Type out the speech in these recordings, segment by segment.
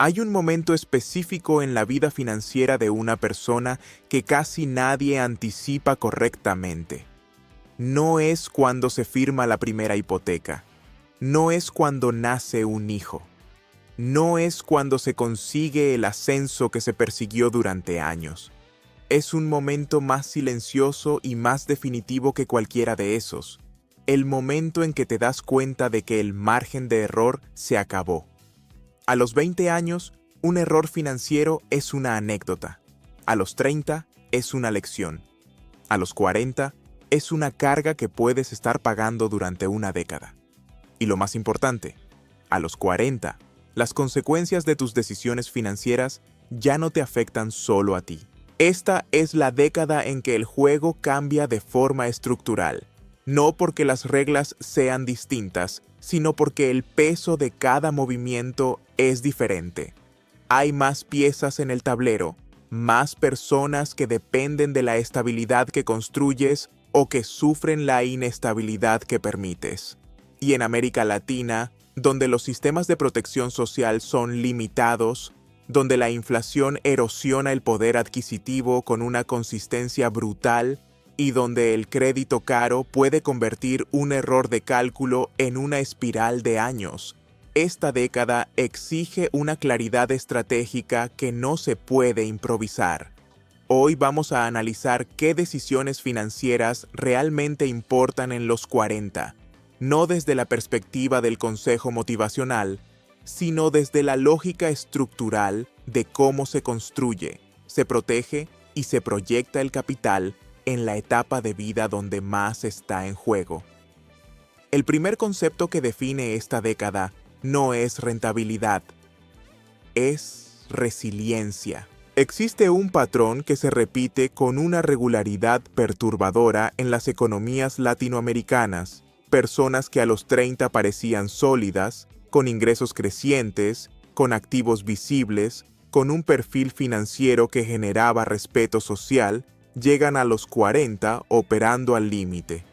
Hay un momento específico en la vida financiera de una persona que casi nadie anticipa correctamente. No es cuando se firma la primera hipoteca. No es cuando nace un hijo. No es cuando se consigue el ascenso que se persiguió durante años. Es un momento más silencioso y más definitivo que cualquiera de esos. El momento en que te das cuenta de que el margen de error se acabó. A los 20 años, un error financiero es una anécdota. A los 30, es una lección. A los 40, es una carga que puedes estar pagando durante una década. Y lo más importante, a los 40, las consecuencias de tus decisiones financieras ya no te afectan solo a ti. Esta es la década en que el juego cambia de forma estructural, no porque las reglas sean distintas, sino porque el peso de cada movimiento es diferente. Hay más piezas en el tablero, más personas que dependen de la estabilidad que construyes o que sufren la inestabilidad que permites. Y en América Latina, donde los sistemas de protección social son limitados, donde la inflación erosiona el poder adquisitivo con una consistencia brutal y donde el crédito caro puede convertir un error de cálculo en una espiral de años. Esta década exige una claridad estratégica que no se puede improvisar. Hoy vamos a analizar qué decisiones financieras realmente importan en los 40, no desde la perspectiva del consejo motivacional, sino desde la lógica estructural de cómo se construye, se protege y se proyecta el capital en la etapa de vida donde más está en juego. El primer concepto que define esta década no es rentabilidad, es resiliencia. Existe un patrón que se repite con una regularidad perturbadora en las economías latinoamericanas. Personas que a los 30 parecían sólidas, con ingresos crecientes, con activos visibles, con un perfil financiero que generaba respeto social, llegan a los 40 operando al límite.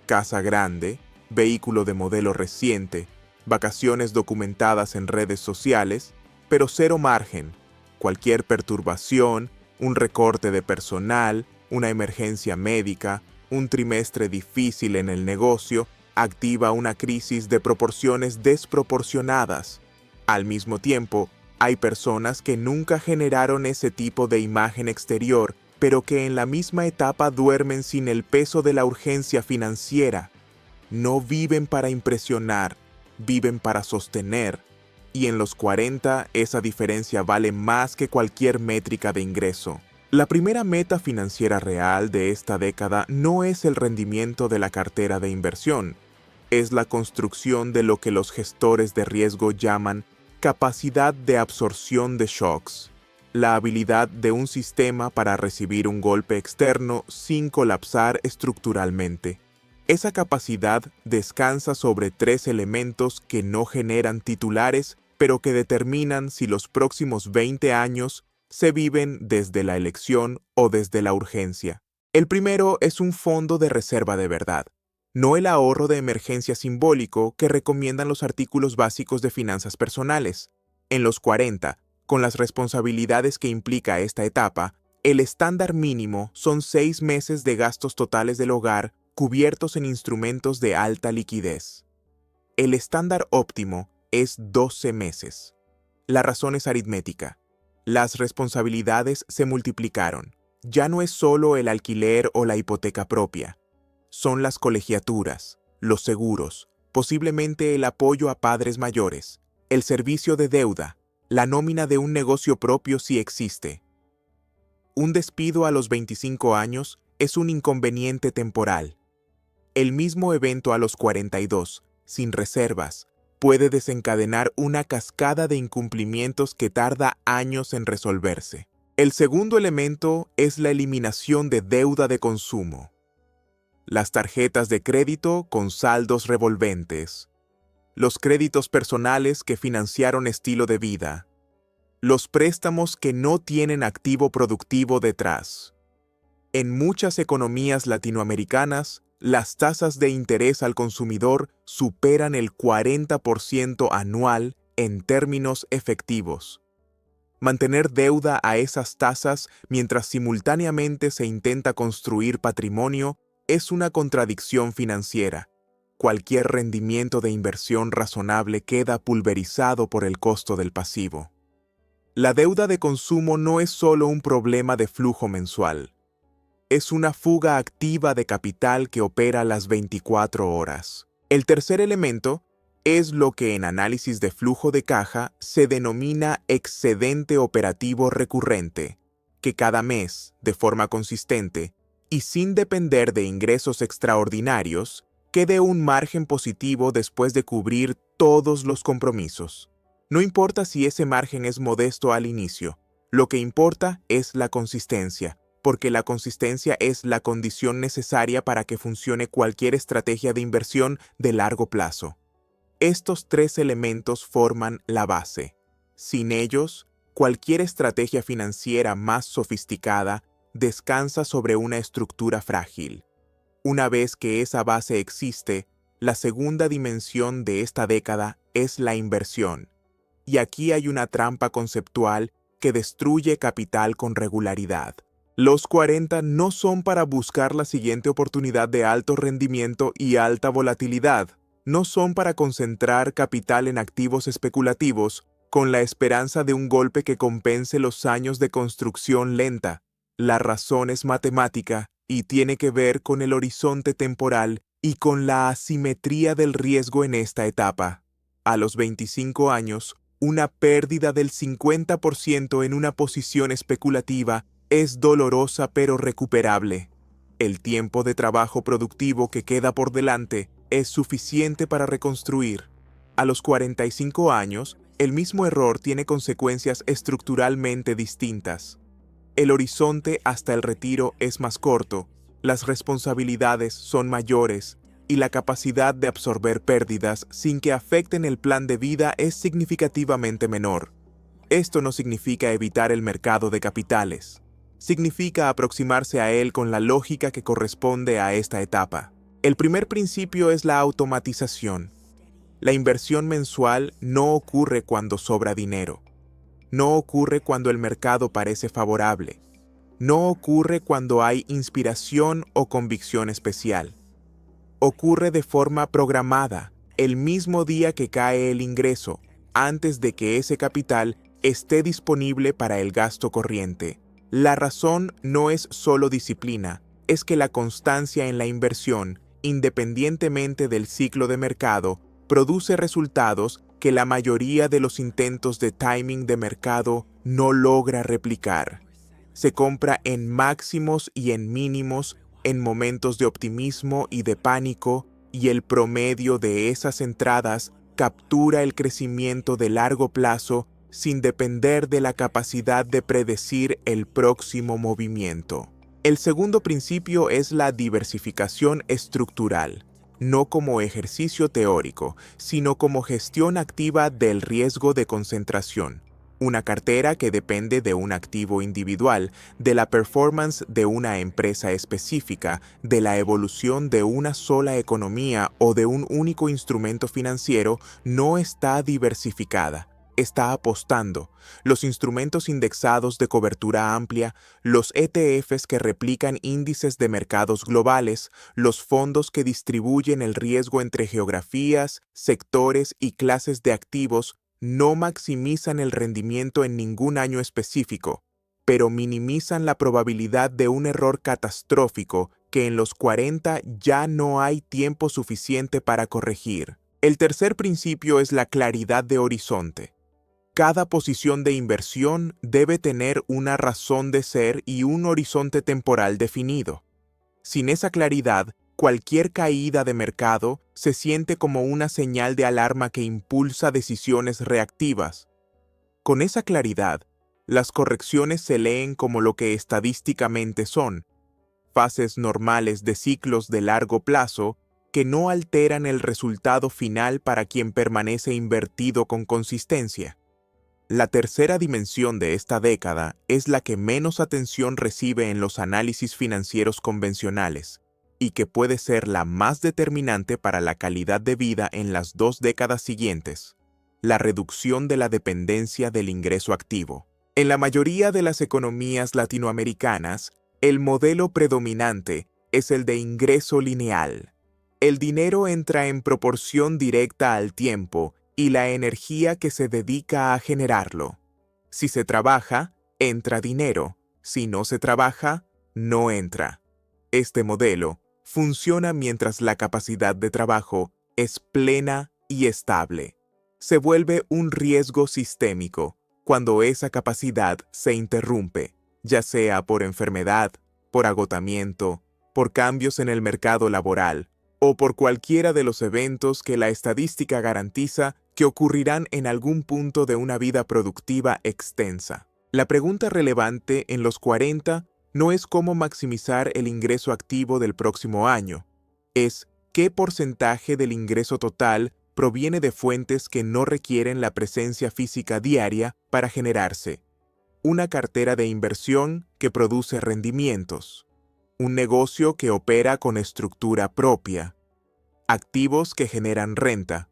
Casa grande, vehículo de modelo reciente, vacaciones documentadas en redes sociales, pero cero margen. Cualquier perturbación, un recorte de personal, una emergencia médica, un trimestre difícil en el negocio, activa una crisis de proporciones desproporcionadas. Al mismo tiempo, hay personas que nunca generaron ese tipo de imagen exterior, pero que en la misma etapa duermen sin el peso de la urgencia financiera. No viven para impresionar, viven para sostener. Y en los 40 esa diferencia vale más que cualquier métrica de ingreso. La primera meta financiera real de esta década no es el rendimiento de la cartera de inversión, es la construcción de lo que los gestores de riesgo llaman capacidad de absorción de shocks, la habilidad de un sistema para recibir un golpe externo sin colapsar estructuralmente. Esa capacidad descansa sobre 3 elementos que no generan titulares, pero que determinan si los próximos 20 años se viven desde la elección o desde la urgencia. El primero es un fondo de reserva de verdad, no el ahorro de emergencia simbólico que recomiendan los artículos básicos de finanzas personales. En los 40, con las responsabilidades que implica esta etapa, el estándar mínimo son 6 meses de gastos totales del hogar cubiertos en instrumentos de alta liquidez. El estándar óptimo es 12 meses. La razón es aritmética. Las responsabilidades se multiplicaron. Ya no es solo el alquiler o la hipoteca propia. Son las colegiaturas, los seguros, posiblemente el apoyo a padres mayores, el servicio de deuda, la nómina de un negocio propio si existe. Un despido a los 25 años es un inconveniente temporal. El mismo evento a los 42, sin reservas, puede desencadenar una cascada de incumplimientos que tarda años en resolverse. El segundo elemento es la eliminación de deuda de consumo. Las tarjetas de crédito con saldos revolventes. Los créditos personales que financiaron estilo de vida. Los préstamos que no tienen activo productivo detrás. En muchas economías latinoamericanas, las tasas de interés al consumidor superan el 40% anual en términos efectivos. Mantener deuda a esas tasas mientras simultáneamente se intenta construir patrimonio es una contradicción financiera. Cualquier rendimiento de inversión razonable queda pulverizado por el costo del pasivo. La deuda de consumo no es solo un problema de flujo mensual. Es una fuga activa de capital que opera las 24 horas. El tercer elemento es lo que en análisis de flujo de caja se denomina excedente operativo recurrente, que cada mes, de forma consistente y sin depender de ingresos extraordinarios, quede un margen positivo después de cubrir todos los compromisos. No importa si ese margen es modesto al inicio, lo que importa es la consistencia, porque la consistencia es la condición necesaria para que funcione cualquier estrategia de inversión de largo plazo. Estos tres elementos forman la base. Sin ellos, cualquier estrategia financiera más sofisticada descansa sobre una estructura frágil. Una vez que esa base existe, la segunda dimensión de esta década es la inversión. Y aquí hay una trampa conceptual que destruye capital con regularidad. Los 40 no son para buscar la siguiente oportunidad de alto rendimiento y alta volatilidad. No son para concentrar capital en activos especulativos con la esperanza de un golpe que compense los años de construcción lenta. La razón es matemática y tiene que ver con el horizonte temporal y con la asimetría del riesgo en esta etapa. A los 25 años, una pérdida del 50% en una posición especulativa es dolorosa pero recuperable. El tiempo de trabajo productivo que queda por delante es suficiente para reconstruir. A los 45 años, el mismo error tiene consecuencias estructuralmente distintas. El horizonte hasta el retiro es más corto, las responsabilidades son mayores y la capacidad de absorber pérdidas sin que afecten el plan de vida es significativamente menor. Esto no significa evitar el mercado de capitales. Significa aproximarse a él con la lógica que corresponde a esta etapa. El primer principio es la automatización. La inversión mensual no ocurre cuando sobra dinero. No ocurre cuando el mercado parece favorable. No ocurre cuando hay inspiración o convicción especial. Ocurre de forma programada, el mismo día que cae el ingreso, antes de que ese capital esté disponible para el gasto corriente. La razón no es solo disciplina, es que la constancia en la inversión, independientemente del ciclo de mercado, produce resultados que la mayoría de los intentos de timing de mercado no logra replicar. Se compra en máximos y en mínimos, en momentos de optimismo y de pánico, y el promedio de esas entradas captura el crecimiento de largo plazo sin depender de la capacidad de predecir el próximo movimiento. El segundo principio es la diversificación estructural, no como ejercicio teórico, sino como gestión activa del riesgo de concentración. Una cartera que depende de un activo individual, de la performance de una empresa específica, de la evolución de una sola economía o de un único instrumento financiero, no está diversificada. Está apostando. Los instrumentos indexados de cobertura amplia, los ETFs que replican índices de mercados globales, los fondos que distribuyen el riesgo entre geografías, sectores y clases de activos no maximizan el rendimiento en ningún año específico, pero minimizan la probabilidad de un error catastrófico que en los 40 ya no hay tiempo suficiente para corregir. El tercer principio es la claridad de horizonte. Cada posición de inversión debe tener una razón de ser y un horizonte temporal definido. Sin esa claridad, cualquier caída de mercado se siente como una señal de alarma que impulsa decisiones reactivas. Con esa claridad, las correcciones se leen como lo que estadísticamente son, fases normales de ciclos de largo plazo que no alteran el resultado final para quien permanece invertido con consistencia. La tercera dimensión de esta década es la que menos atención recibe en los análisis financieros convencionales y que puede ser la más determinante para la calidad de vida en las 2 décadas siguientes: la reducción de la dependencia del ingreso activo. En la mayoría de las economías latinoamericanas, el modelo predominante es el de ingreso lineal. El dinero entra en proporción directa al tiempo y la energía que se dedica a generarlo. Si se trabaja, entra dinero. Si no se trabaja, no entra. Este modelo funciona mientras la capacidad de trabajo es plena y estable. Se vuelve un riesgo sistémico cuando esa capacidad se interrumpe, ya sea por enfermedad, por agotamiento, por cambios en el mercado laboral o por cualquiera de los eventos que la estadística garantiza que ocurrirán en algún punto de una vida productiva extensa. La pregunta relevante en los 40 no es cómo maximizar el ingreso activo del próximo año, es qué porcentaje del ingreso total proviene de fuentes que no requieren la presencia física diaria para generarse. Una cartera de inversión que produce rendimientos. Un negocio que opera con estructura propia. Activos que generan renta.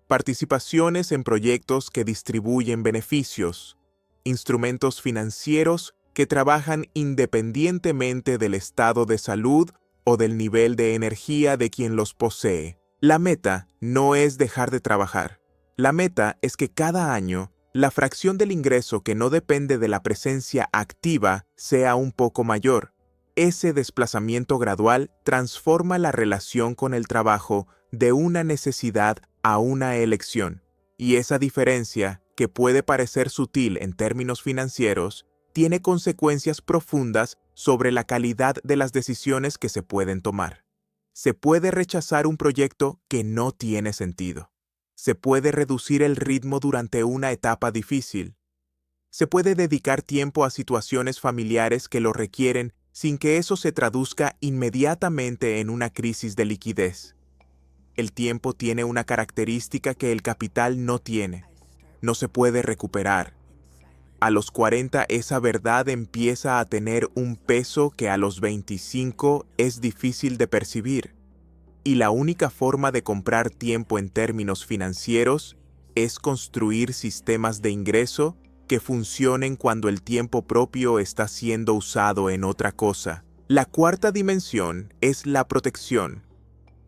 Participaciones en proyectos que distribuyen beneficios. Instrumentos financieros que trabajan independientemente del estado de salud o del nivel de energía de quien los posee. La meta no es dejar de trabajar. La meta es que cada año la fracción del ingreso que no depende de la presencia activa sea un poco mayor. Ese desplazamiento gradual transforma la relación con el trabajo de una necesidad a una elección. Y esa diferencia, que puede parecer sutil en términos financieros, tiene consecuencias profundas sobre la calidad de las decisiones que se pueden tomar. Se puede rechazar un proyecto que no tiene sentido. Se puede reducir el ritmo durante una etapa difícil. Se puede dedicar tiempo a situaciones familiares que lo requieren sin que eso se traduzca inmediatamente en una crisis de liquidez. El tiempo tiene una característica que el capital no tiene. No se puede recuperar. A los 40 esa verdad empieza a tener un peso que a los 25 es difícil de percibir. Y la única forma de comprar tiempo en términos financieros es construir sistemas de ingreso que funcionen cuando el tiempo propio está siendo usado en otra cosa. La cuarta dimensión es la protección.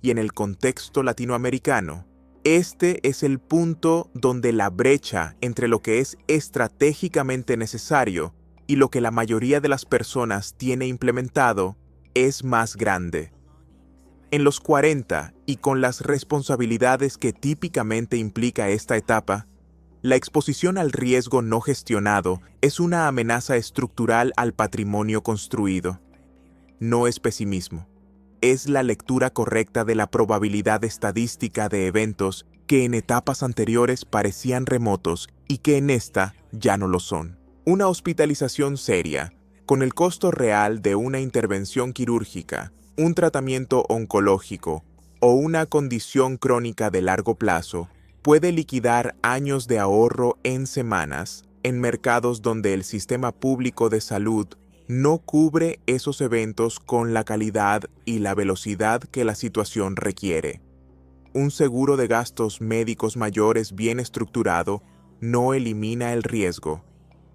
Y en el contexto latinoamericano, este es el punto donde la brecha entre lo que es estratégicamente necesario y lo que la mayoría de las personas tiene implementado es más grande. En los 40, y con las responsabilidades que típicamente implica esta etapa, la exposición al riesgo no gestionado es una amenaza estructural al patrimonio construido. No es pesimismo. Es la lectura correcta de la probabilidad estadística de eventos que en etapas anteriores parecían remotos y que en esta ya no lo son. Una hospitalización seria, con el costo real de una intervención quirúrgica, un tratamiento oncológico o una condición crónica de largo plazo, puede liquidar años de ahorro en semanas en mercados donde el sistema público de salud no cubre esos eventos con la calidad y la velocidad que la situación requiere. Un seguro de gastos médicos mayores bien estructurado no elimina el riesgo,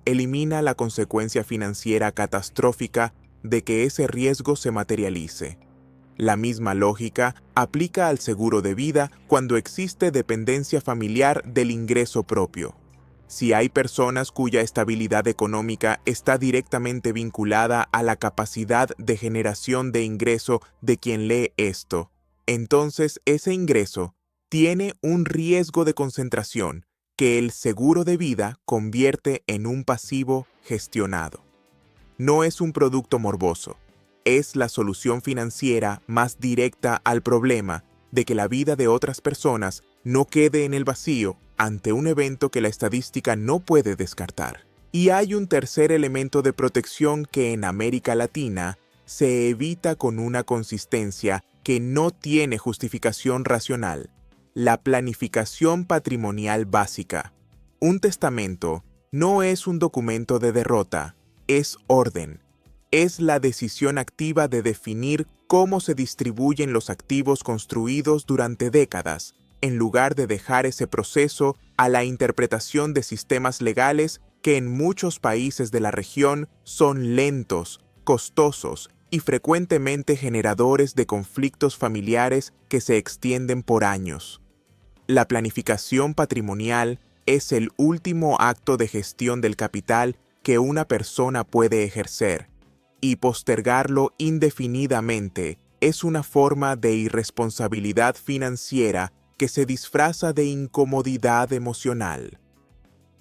elimina la consecuencia financiera catastrófica de que ese riesgo se materialice. La misma lógica aplica al seguro de vida cuando existe dependencia familiar del ingreso propio. Si hay personas cuya estabilidad económica está directamente vinculada a la capacidad de generación de ingreso de quien lee esto, entonces ese ingreso tiene un riesgo de concentración que el seguro de vida convierte en un pasivo gestionado. No es un producto morboso, es la solución financiera más directa al problema de que la vida de otras personas no quede en el vacío ante un evento que la estadística no puede descartar. Y hay un tercer elemento de protección que en América Latina se evita con una consistencia que no tiene justificación racional: la planificación patrimonial básica. Un testamento no es un documento de derrota, es orden. Es la decisión activa de definir cómo se distribuyen los activos construidos durante décadas, en lugar de dejar ese proceso a la interpretación de sistemas legales que en muchos países de la región son lentos, costosos y frecuentemente generadores de conflictos familiares que se extienden por años. La planificación patrimonial es el último acto de gestión del capital que una persona puede ejercer, y postergarlo indefinidamente es una forma de irresponsabilidad financiera que se disfraza de incomodidad emocional.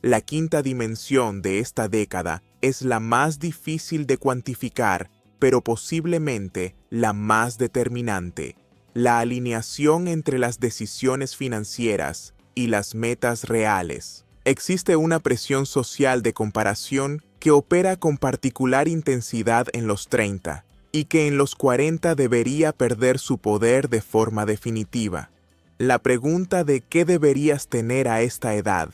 La quinta dimensión de esta década es la más difícil de cuantificar, pero posiblemente la más determinante: la alineación entre las decisiones financieras y las metas reales. Existe una presión social de comparación que opera con particular intensidad en los 30 y que en los 40 debería perder su poder de forma definitiva. La pregunta de qué deberías tener a esta edad,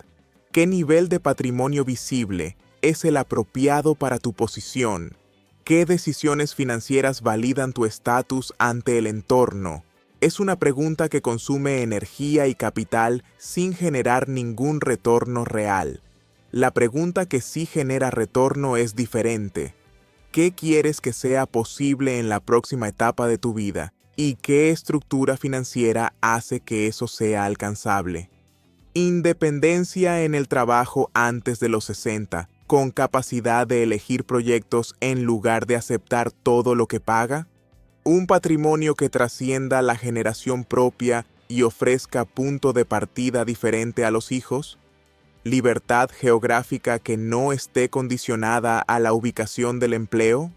qué nivel de patrimonio visible es el apropiado para tu posición, qué decisiones financieras validan tu estatus ante el entorno, es una pregunta que consume energía y capital sin generar ningún retorno real. La pregunta que sí genera retorno es diferente. ¿Qué quieres que sea posible en la próxima etapa de tu vida? ¿Y qué estructura financiera hace que eso sea alcanzable? Independencia en el trabajo antes de los 60, con capacidad de elegir proyectos en lugar de aceptar todo lo que paga. Un patrimonio que trascienda la generación propia y ofrezca punto de partida diferente a los hijos. Libertad geográfica que no esté condicionada a la ubicación del empleo.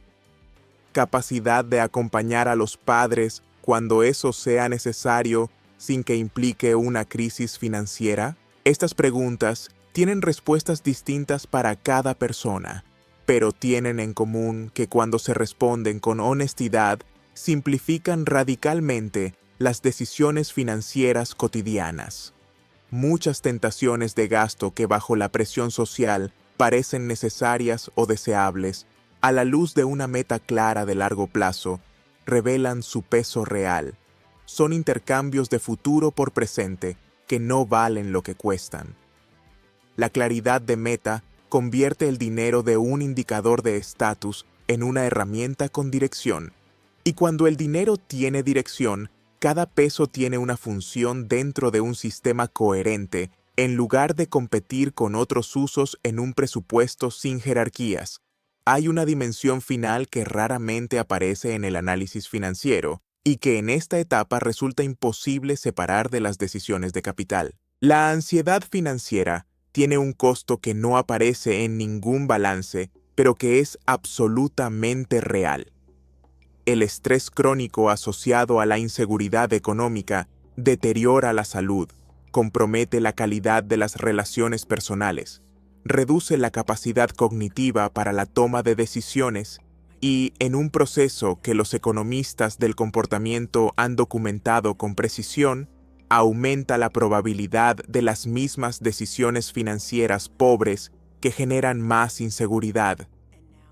Capacidad de acompañar a los padres cuando eso sea necesario sin que implique una crisis financiera. Estas preguntas tienen respuestas distintas para cada persona, pero tienen en común que cuando se responden con honestidad, simplifican radicalmente las decisiones financieras cotidianas. Muchas tentaciones de gasto que bajo la presión social parecen necesarias o deseables, a la luz de una meta clara de largo plazo, revelan su peso real. Son intercambios de futuro por presente que no valen lo que cuestan. La claridad de meta convierte el dinero de un indicador de estatus en una herramienta con dirección. Y cuando el dinero tiene dirección, cada peso tiene una función dentro de un sistema coherente, en lugar de competir con otros usos en un presupuesto sin jerarquías. Hay una dimensión final que raramente aparece en el análisis financiero y que en esta etapa resulta imposible separar de las decisiones de capital. La ansiedad financiera tiene un costo que no aparece en ningún balance, pero que es absolutamente real. El estrés crónico asociado a la inseguridad económica deteriora la salud, compromete la calidad de las relaciones personales, reduce la capacidad cognitiva para la toma de decisiones y, en un proceso que los economistas del comportamiento han documentado con precisión, aumenta la probabilidad de las mismas decisiones financieras pobres que generan más inseguridad.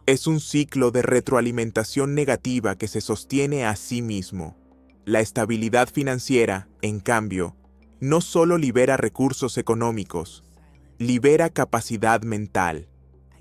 Es un ciclo de retroalimentación negativa que se sostiene a sí mismo. La estabilidad financiera, en cambio, no solo libera recursos económicos, libera capacidad mental.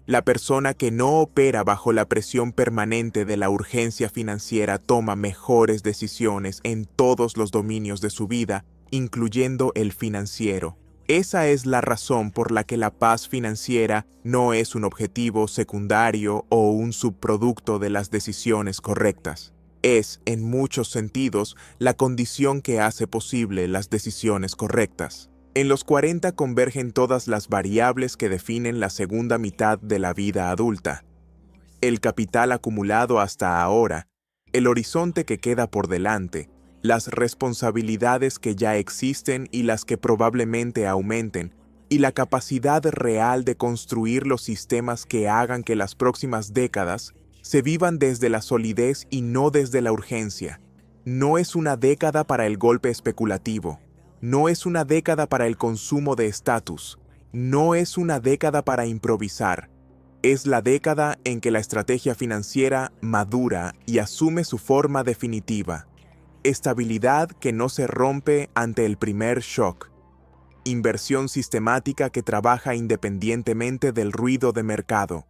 La persona que no opera bajo la presión permanente de la urgencia financiera toma mejores decisiones en todos los dominios de su vida, incluyendo el financiero. Esa es la razón por la que la paz financiera no es un objetivo secundario o un subproducto de las decisiones correctas. Es, en muchos sentidos, la condición que hace posible las decisiones correctas. En los 40 convergen todas las variables que definen la segunda mitad de la vida adulta. El capital acumulado hasta ahora, el horizonte que queda por delante, las responsabilidades que ya existen y las que probablemente aumenten, y la capacidad real de construir los sistemas que hagan que las próximas décadas se vivan desde la solidez y no desde la urgencia. No es una década para el golpe especulativo. No es una década para el consumo de estatus. No es una década para improvisar. Es la década en que la estrategia financiera madura y asume su forma definitiva. Estabilidad que no se rompe ante el primer shock. inversión sistemática que trabaja independientemente del ruido de mercado,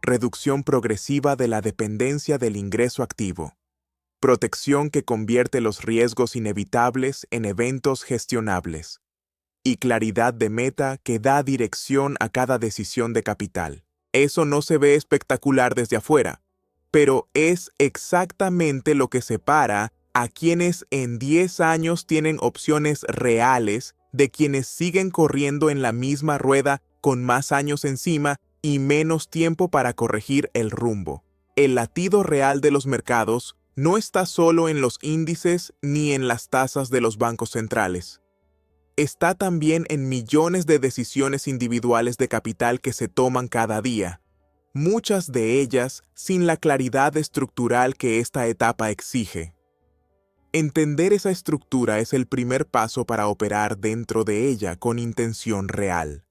reducción progresiva de la dependencia del ingreso activo, protección que convierte los riesgos inevitables en eventos gestionables, y claridad de meta que da dirección a cada decisión de capital. Eso no se ve espectacular desde afuera, pero es exactamente lo que separa a quienes en 10 años tienen opciones reales de quienes siguen corriendo en la misma rueda con más años encima y menos tiempo para corregir el rumbo. El latido real de los mercados no está solo en los índices ni en las tasas de los bancos centrales. Está también en millones de decisiones individuales de capital que se toman cada día, muchas de ellas sin la claridad estructural que esta etapa exige. Entender esa estructura es el primer paso para operar dentro de ella con intención real.